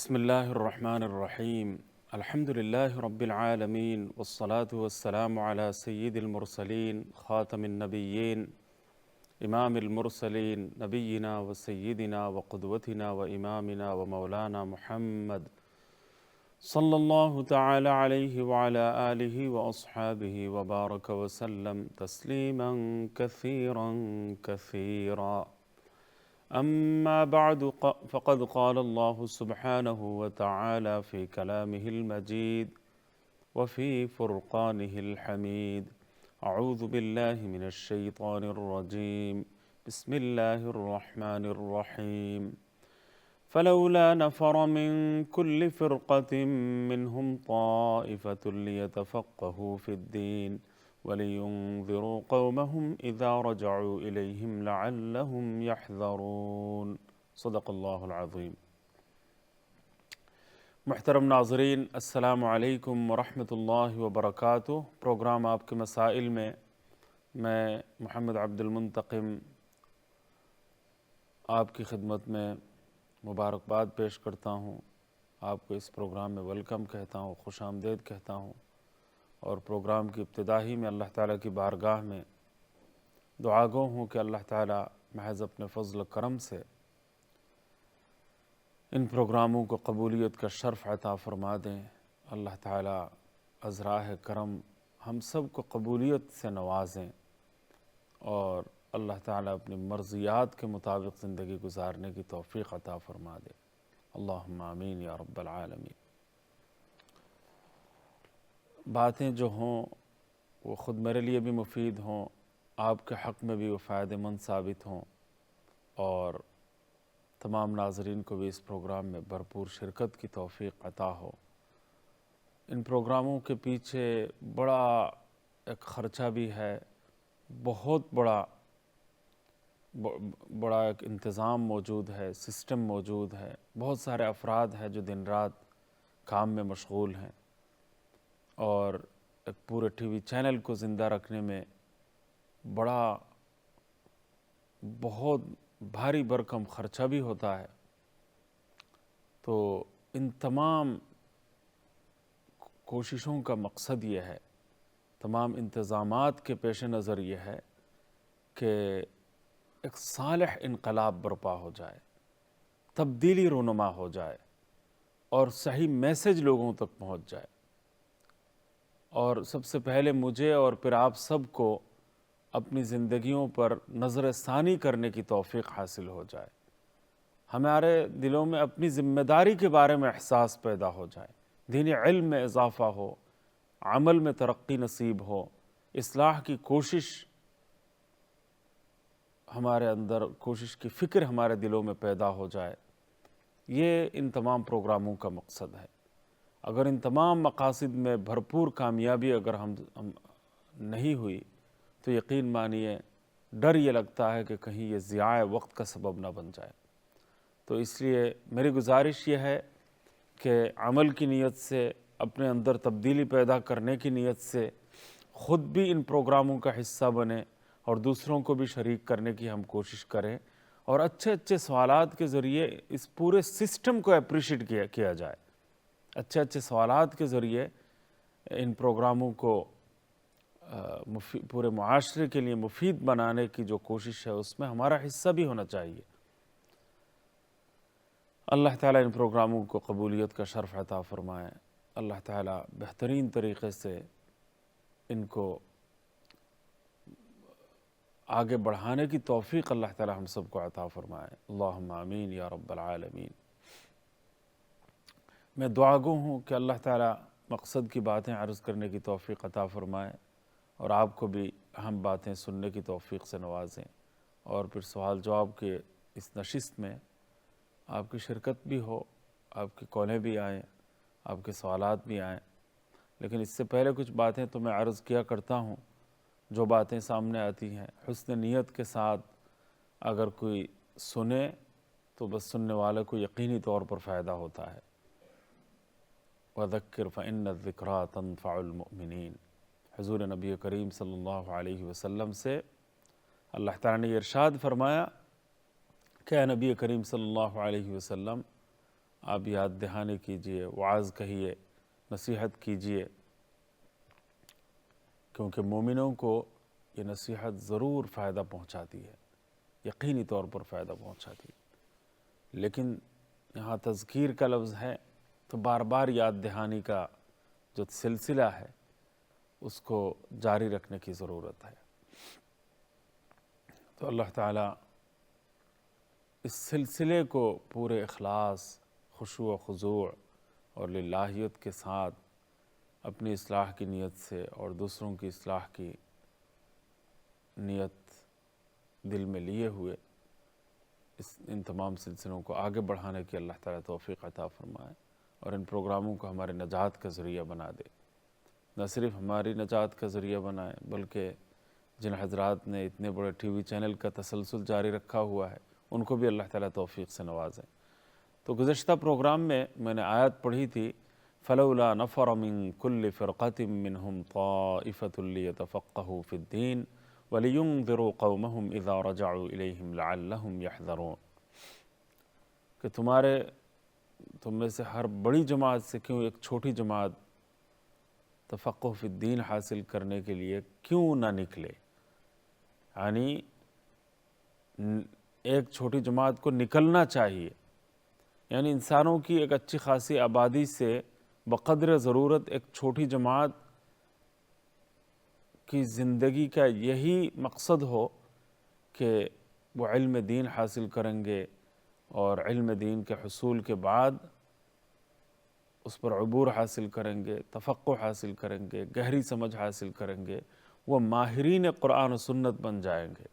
بسم الله الرحمن الرحيم الحمد لله رب العالمين والصلاة والسلام على سيد المرسلين خاتم النبيين إمام المرسلين نبينا وسيدنا وقدوتنا وإمامنا ومولانا محمد صلى الله تعالى عليه وعلى آله وأصحابه وبارك وسلم تسليما كثيرا كثيرا. أما بعد فقد قال الله سبحانه وتعالى في كلامه المجيد وفي فرقانه الحميد. أعوذ بالله من الشيطان الرجيم. بسم الله الرحمن الرحيم. فلولا نفر من كل فرقة منهم طائفة ليتفقهوا في الدين وَلِيُنذِرُوا قَوْمَهُمْ إِذَا رَجَعُوا إِلَيْهِمْ لَعَلَّهُمْ يَحْذَرُونَ. صدق اللہ العظیم. محترم ناظرین، السلام علیکم ورحمۃ اللہ وبرکاتہ. پروگرام آپ کے مسائل میں میں محمد عبد المنتقم آپ کی خدمت میں مبارکباد پیش کرتا ہوں. آپ کو اس پروگرام میں ویلکم کہتا ہوں، خوش آمدید کہتا ہوں، اور پروگرام کی ابتدا ہی میں اللہ تعالیٰ کی بارگاہ میں دعا گو ہوں کہ اللہ تعالیٰ محض اپنے فضل و کرم سے ان پروگراموں کو قبولیت کا شرف عطا فرما دیں. اللہ تعالیٰ از راہ کرم ہم سب کو قبولیت سے نوازیں اور اللہ تعالیٰ اپنی مرضیات کے مطابق زندگی گزارنے کی توفیق عطا فرما دے. اللہم آمین یا رب العالمین. باتیں جو ہوں وہ خود میرے لیے بھی مفید ہوں، آپ کے حق میں بھی وہ فائدہ مند ثابت ہوں، اور تمام ناظرین کو بھی اس پروگرام میں بھرپور شرکت کی توفیق عطا ہو. ان پروگراموں کے پیچھے بڑا ایک خرچہ بھی ہے، بہت بڑا ایک انتظام موجود ہے، سسٹم موجود ہے، بہت سارے افراد ہیں جو دن رات کام میں مشغول ہیں، اور ایک پورے ٹی وی چینل کو زندہ رکھنے میں بہت بھاری بھرکم خرچہ بھی ہوتا ہے. تو ان تمام کوششوں کا مقصد یہ ہے، تمام انتظامات کے پیش نظر یہ ہے کہ ایک صالح انقلاب برپا ہو جائے، تبدیلی رونما ہو جائے، اور صحیح میسج لوگوں تک پہنچ جائے. اور سب سے پہلے مجھے اور پھر آپ سب کو اپنی زندگیوں پر نظر ثانی کرنے کی توفیق حاصل ہو جائے. ہمارے دلوں میں اپنی ذمہ داری کے بارے میں احساس پیدا ہو جائے، دینی علم میں اضافہ ہو، عمل میں ترقی نصیب ہو، اصلاح کی کوشش ہمارے اندر، کوشش کی فکر ہمارے دلوں میں پیدا ہو جائے. یہ ان تمام پروگراموں کا مقصد ہے. اگر ان تمام مقاصد میں بھرپور کامیابی اگر ہم نہیں ہوئی تو یقین مانیے ڈر یہ لگتا ہے کہ کہیں یہ ضیاع وقت کا سبب نہ بن جائے. تو اس لیے میری گزارش یہ ہے کہ عمل کی نیت سے، اپنے اندر تبدیلی پیدا کرنے کی نیت سے خود بھی ان پروگراموں کا حصہ بنیں اور دوسروں کو بھی شریک کرنے کی ہم کوشش کریں، اور اچھے سوالات کے ذریعے اس پورے سسٹم کو اپریشیٹ کیا جائے. اچھے سوالات کے ذریعے ان پروگراموں کو پورے معاشرے کے لیے مفید بنانے کی جو کوشش ہے اس میں ہمارا حصہ بھی ہونا چاہیے. اللہ تعالیٰ ان پروگراموں کو قبولیت کا شرف عطا فرمائے. اللہ تعالیٰ بہترین طریقے سے ان کو آگے بڑھانے کی توفیق اللہ تعالیٰ ہم سب کو عطا فرمائے. اللہم آمین یا رب العالمین. میں دعا گو ہوں کہ اللہ تعالیٰ مقصد کی باتیں عرض کرنے کی توفیق عطا فرمائے، اور آپ کو بھی اہم باتیں سننے کی توفیق سے نوازیں، اور پھر سوال جواب کے اس نشست میں آپ کی شرکت بھی ہو، آپ کی کالیں بھی آئیں، آپ کے سوالات بھی آئیں. لیکن اس سے پہلے کچھ باتیں تو میں عرض کیا کرتا ہوں. جو باتیں سامنے آتی ہیں حسن نیت کے ساتھ اگر کوئی سنے تو بس سننے والے کو یقینی طور پر فائدہ ہوتا ہے. وَذَكِّرْ فَإِنَّ الذِّكْرَىٰ تَنفَعُ الْمُؤْمِنِينَ. حضور نبی کریم صلی اللہ علیہ وسلم سے اللہ تعالیٰ نے یہ ارشاد فرمایا کہ اے نبی کریم صلی اللہ علیہ وسلم، آپ یاد دہانی کیجئے، وعظ کہیے، نصیحت کیجئے، کیونکہ مومنوں کو یہ نصیحت ضرور فائدہ پہنچاتی ہے، یقینی طور پر فائدہ پہنچاتی ہے۔ لیکن یہاں تذکیر کا لفظ ہے تو بار بار یاد دہانی کا جو سلسلہ ہے اس کو جاری رکھنے کی ضرورت ہے۔ تو اللہ تعالیٰ اس سلسلے کو پورے اخلاص، خشوع و خضوع اور للہیت کے ساتھ اپنی اصلاح کی نیت سے اور دوسروں کی اصلاح کی نیت دل میں لیے ہوئے ان تمام سلسلوں کو آگے بڑھانے کی اللہ تعالیٰ توفیق عطا فرمائے، اور ان پروگراموں کو ہمارے نجات کا ذریعہ بنا دے۔ نہ صرف ہماری نجات کا ذریعہ بنائے، بلکہ جن حضرات نے اتنے بڑے ٹی وی چینل کا تسلسل جاری رکھا ہوا ہے ان کو بھی اللہ تعالیٰ توفیق سے نوازے۔ تو گزشتہ پروگرام میں نے آیت پڑھی تھی فَلَوْلَا نَفَرَ مِن كُلِّ فِرْقَةٍ مِّنْهُمْ طَائِفَةٌ لِيَتَفَقَّهُوا فِي الدِّينِ وَلِيُنذِرُوا قَوْمَهُمْ إِذَا رَجَعُوا إِلَيْهِمْ لَعَلَّهُمْ يَحْذَرُونَ، کہ تم میں سے ہر بڑی جماعت سے کیوں ایک چھوٹی جماعت تفقہ فی الدین حاصل کرنے کے لیے کیوں نہ نکلے، یعنی ایک چھوٹی جماعت کو نکلنا چاہیے، یعنی انسانوں کی ایک اچھی خاصی آبادی سے بقدر ضرورت ایک چھوٹی جماعت کی زندگی کا یہی مقصد ہو کہ وہ علم دین حاصل کریں گے، اور علم دین کے حصول کے بعد اس پر عبور حاصل کریں گے، تفقہ حاصل کریں گے، گہری سمجھ حاصل کریں گے، وہ ماہرین قرآن و سنت بن جائیں گے،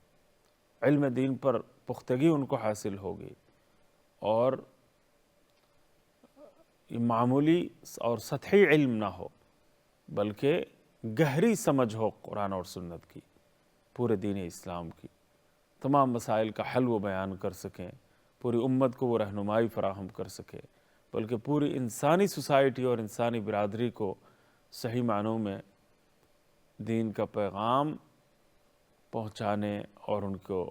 علم دین پر پختگی ان کو حاصل ہوگی، اور یہ معمولی اور سطحی علم نہ ہو بلکہ گہری سمجھ ہو قرآن اور سنت کی، پورے دین اسلام کی، تمام مسائل کا حل وہ بیان کر سکیں، پوری امت کو وہ رہنمائی فراہم کر سکے، بلکہ پوری انسانی سوسائٹی اور انسانی برادری کو صحیح معنوں میں دین کا پیغام پہنچانے اور ان کو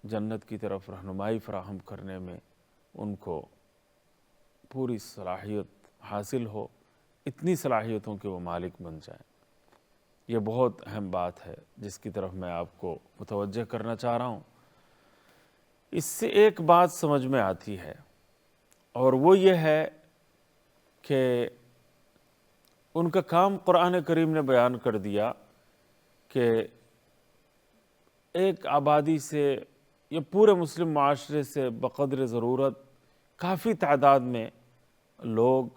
جنت کی طرف رہنمائی فراہم کرنے میں ان کو پوری صلاحیت حاصل ہو، اتنی صلاحیتوں کے وہ مالک بن جائیں۔ یہ بہت اہم بات ہے جس کی طرف میں آپ کو متوجہ کرنا چاہ رہا ہوں۔ اس سے ایک بات سمجھ میں آتی ہے، اور وہ یہ ہے کہ ان کا کام قرآن کریم نے بیان کر دیا کہ ایک آبادی سے یا پورے مسلم معاشرے سے بقدر ضرورت کافی تعداد میں لوگ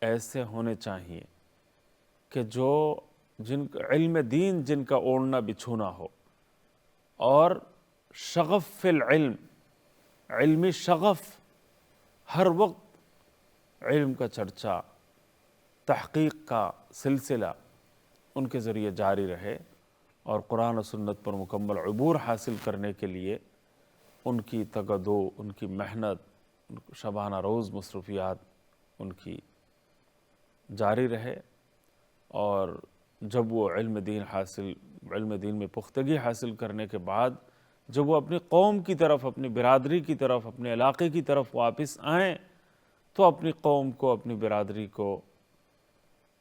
ایسے ہونے چاہیے کہ جن کا علم دین جن کا اوڑھنا بچھونا ہو، اور شغف فی العلم، علمی شغف، ہر وقت علم کا چرچا، تحقیق کا سلسلہ ان کے ذریعے جاری رہے، اور قرآن و سنت پر مکمل عبور حاصل کرنے کے لیے ان کی تگدو، ان کی محنت، شبانہ روز مصروفیات ان کی جاری رہے، اور جب وہ علم دین میں پختگی حاصل کرنے کے بعد جب وہ اپنی قوم کی طرف، اپنی برادری کی طرف، اپنے علاقے کی طرف واپس آئیں تو اپنی قوم کو، اپنی برادری کو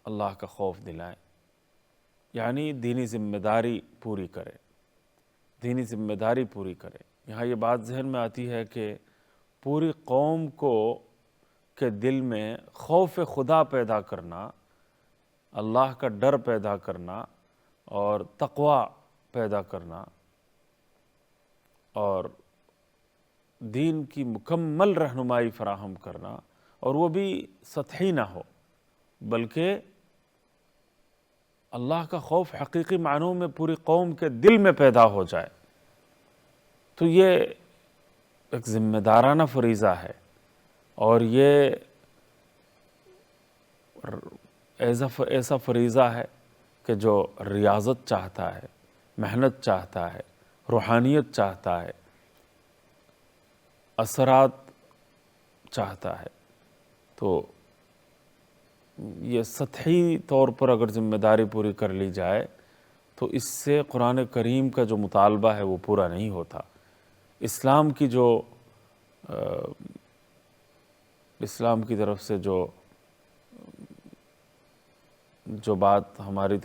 اللہ کا خوف دلائیں، یعنی دینی ذمہ داری پوری کرے، دینی ذمہ داری پوری کرے۔ یہاں یہ بات ذہن میں آتی ہے کہ پوری قوم کے دل میں خوف خدا پیدا کرنا، اللہ کا ڈر پیدا کرنا، اور تقوی پیدا کرنا، اور دین کی مکمل رہنمائی فراہم کرنا، اور وہ بھی سطحی نہ ہو بلکہ اللہ کا خوف حقیقی معنوں میں پوری قوم کے دل میں پیدا ہو جائے، تو یہ ایک ذمہ دارانہ فریضہ ہے، اور یہ ایسا فریضہ ہے کہ جو ریاضت چاہتا ہے، محنت چاہتا ہے، روحانیت چاہتا ہے، اثرات چاہتا ہے۔ تو یہ سطحی طور پر اگر ذمہ داری پوری کر لی جائے تو اس سے قرآن کریم کا جو مطالبہ ہے وہ پورا نہیں ہوتا، اسلام کی جو اسلام کی طرف سے جو بات ہماری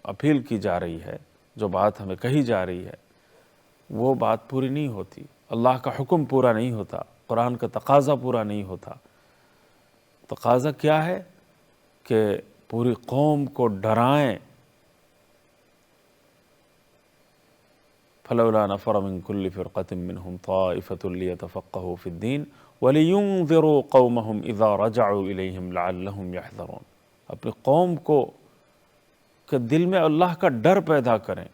اپیل کی جا رہی ہے، جو بات ہمیں کہی جا رہی ہے، وہ بات پوری نہیں ہوتی، اللہ کا حکم پورا نہیں ہوتا، قرآن کا تقاضا پورا نہیں ہوتا۔ تقاضا کیا ہے کہ پوری قوم کو ڈرائیں۔ فلولا نفر من كل فرقة منهم طائفة ليتفقهوا في الدين ولينذروا قومهم إذا رجعوا إليهم لعلهم يحذرون۔ اپنی قوم کو کہ دل میں اللہ کا ڈر پیدا کریں،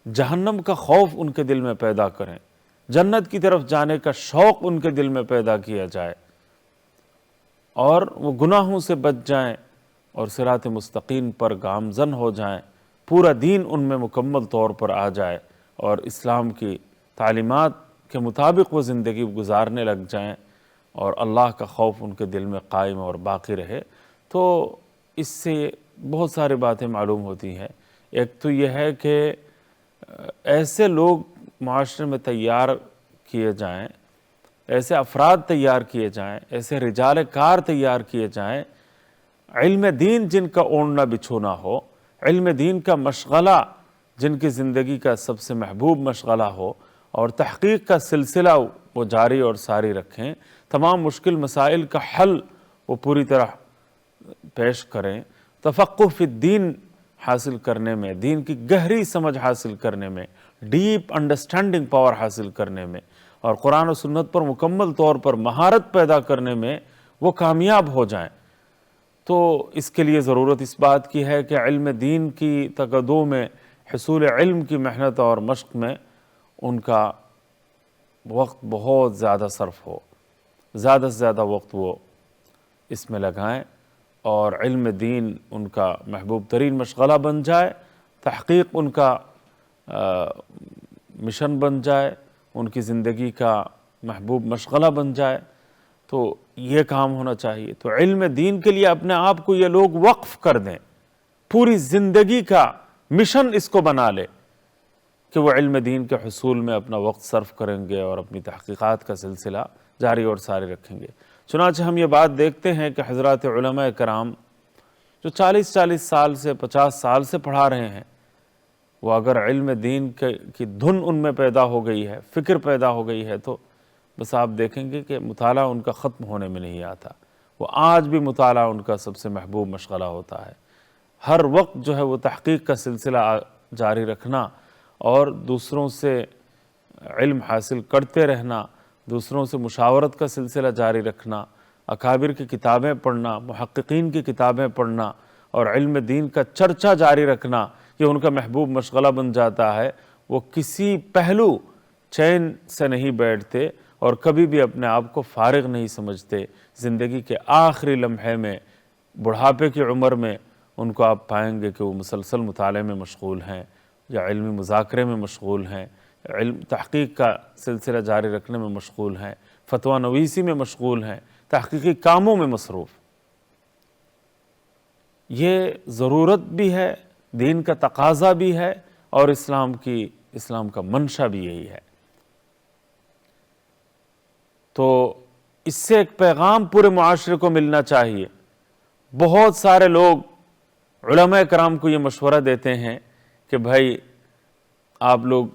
جہنم کا خوف ان کے دل میں پیدا کریں، جنت کی طرف جانے کا شوق ان کے دل میں پیدا کیا جائے، اور وہ گناہوں سے بچ جائیں اور صراط مستقیم پر گامزن ہو جائیں، پورا دین ان میں مکمل طور پر آ جائے اور اسلام کی تعلیمات کے مطابق وہ زندگی گزارنے لگ جائیں اور اللہ کا خوف ان کے دل میں قائم اور باقی رہے۔ تو اس سے بہت ساری باتیں معلوم ہوتی ہیں۔ ایک تو یہ ہے کہ ایسے لوگ معاشرے میں تیار کیے جائیں، ایسے افراد تیار کیے جائیں، ایسے رجال کار تیار کیے جائیں، علم دین جن کا اوڑھنا بچھونا ہو، علم دین کا مشغلہ جن کی زندگی کا سب سے محبوب مشغلہ ہو، اور تحقیق کا سلسلہ وہ جاری اور ساری رکھیں، تمام مشکل مسائل کا حل وہ پوری طرح پیش کریں، تفقہ فی الدین حاصل کرنے میں، دین کی گہری سمجھ حاصل کرنے میں، ڈیپ انڈرسٹینڈنگ پاور حاصل کرنے میں، اور قرآن و سنت پر مکمل طور پر مہارت پیدا کرنے میں وہ کامیاب ہو جائیں۔ تو اس کے لیے ضرورت اس بات کی ہے کہ علم دین کی تقدو میں، حصول علم کی محنت اور مشق میں ان کا وقت بہت زیادہ صرف ہو، زیادہ سے زیادہ وقت وہ اس میں لگائیں، اور علم دین ان کا محبوب ترین مشغلہ بن جائے، تحقیق ان کا مشن بن جائے، ان کی زندگی کا محبوب مشغلہ بن جائے۔ تو یہ کام ہونا چاہیے۔ تو علم دین کے لیے اپنے آپ کو یہ لوگ وقف کر دیں، پوری زندگی کا مشن اس کو بنا لے کہ وہ علم دین کے حصول میں اپنا وقت صرف کریں گے اور اپنی تحقیقات کا سلسلہ جاری اور ساری رکھیں گے۔ چنانچہ ہم یہ بات دیکھتے ہیں کہ حضرات علماء کرام جو 40 سال سے 50 سال سے پڑھا رہے ہیں، وہ اگر علم دین کی دھن ان میں پیدا ہو گئی ہے، فکر پیدا ہو گئی ہے، تو بس آپ دیکھیں گے کہ مطالعہ ان کا ختم ہونے میں نہیں آتا۔ وہ آج بھی مطالعہ ان کا سب سے محبوب مشغلہ ہوتا ہے۔ ہر وقت جو ہے وہ تحقیق کا سلسلہ جاری رکھنا اور دوسروں سے علم حاصل کرتے رہنا، دوسروں سے مشاورت کا سلسلہ جاری رکھنا، اکابر کی کتابیں پڑھنا، محققین کی کتابیں پڑھنا اور علم دین کا چرچا جاری رکھنا، یہ ان کا محبوب مشغلہ بن جاتا ہے۔ وہ کسی پہلو چین سے نہیں بیٹھتے اور کبھی بھی اپنے آپ کو فارغ نہیں سمجھتے۔ زندگی کے آخری لمحے میں، بڑھاپے کی عمر میں، ان کو آپ پائیں گے کہ وہ مسلسل مطالعے میں مشغول ہیں، یا علمی مذاکرے میں مشغول ہیں، علم تحقیق کا سلسلہ جاری رکھنے میں مشغول ہیں، فتویٰ نویسی میں مشغول ہیں، تحقیقی کاموں میں مصروف۔ یہ ضرورت بھی ہے، دین کا تقاضا بھی ہے، اور اسلام کا منشا بھی یہی ہے۔ تو اس سے ایک پیغام پورے معاشرے کو ملنا چاہیے۔ بہت سارے لوگ علماء کرام کو یہ مشورہ دیتے ہیں کہ بھائی آپ لوگ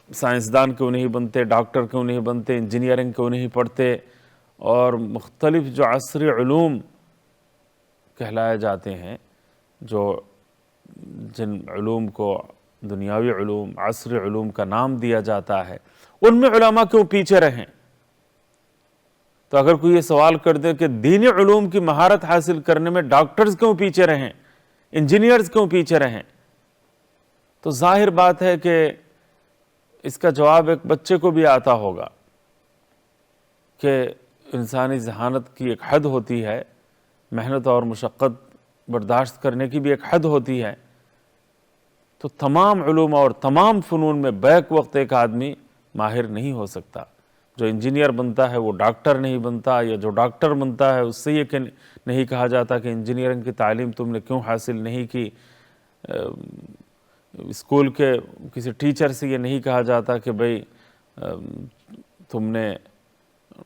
سائنسدان کیوں نہیں بنتے، ڈاکٹر کیوں نہیں بنتے، انجینئرنگ کیوں نہیں پڑھتے، اور مختلف جو عصری علوم کہلائے جاتے ہیں، جن علوم کو دنیاوی علوم، عصری علوم کا نام دیا جاتا ہے، ان میں علماء کیوں پیچھے رہیں۔ تو اگر کوئی یہ سوال کر دے کہ دینی علوم کی مہارت حاصل کرنے میں ڈاکٹرز کیوں پیچھے رہیں، انجینئرز کیوں پیچھے رہیں، تو ظاہر بات ہے کہ اس کا جواب ایک بچے کو بھی آتا ہوگا کہ انسانی ذہانت کی ایک حد ہوتی ہے، محنت اور مشقت برداشت کرنے کی بھی ایک حد ہوتی ہے۔ تو تمام علوم اور تمام فنون میں بیک وقت ایک آدمی ماہر نہیں ہو سکتا۔ جو انجینئر بنتا ہے وہ ڈاکٹر نہیں بنتا، یا جو ڈاکٹر بنتا ہے اس سے یہ کہ نہیں کہا جاتا کہ انجینئرنگ کی تعلیم تم نے کیوں حاصل نہیں کی، اسکول کے کسی ٹیچر سے یہ نہیں کہا جاتا کہ بھئی تم نے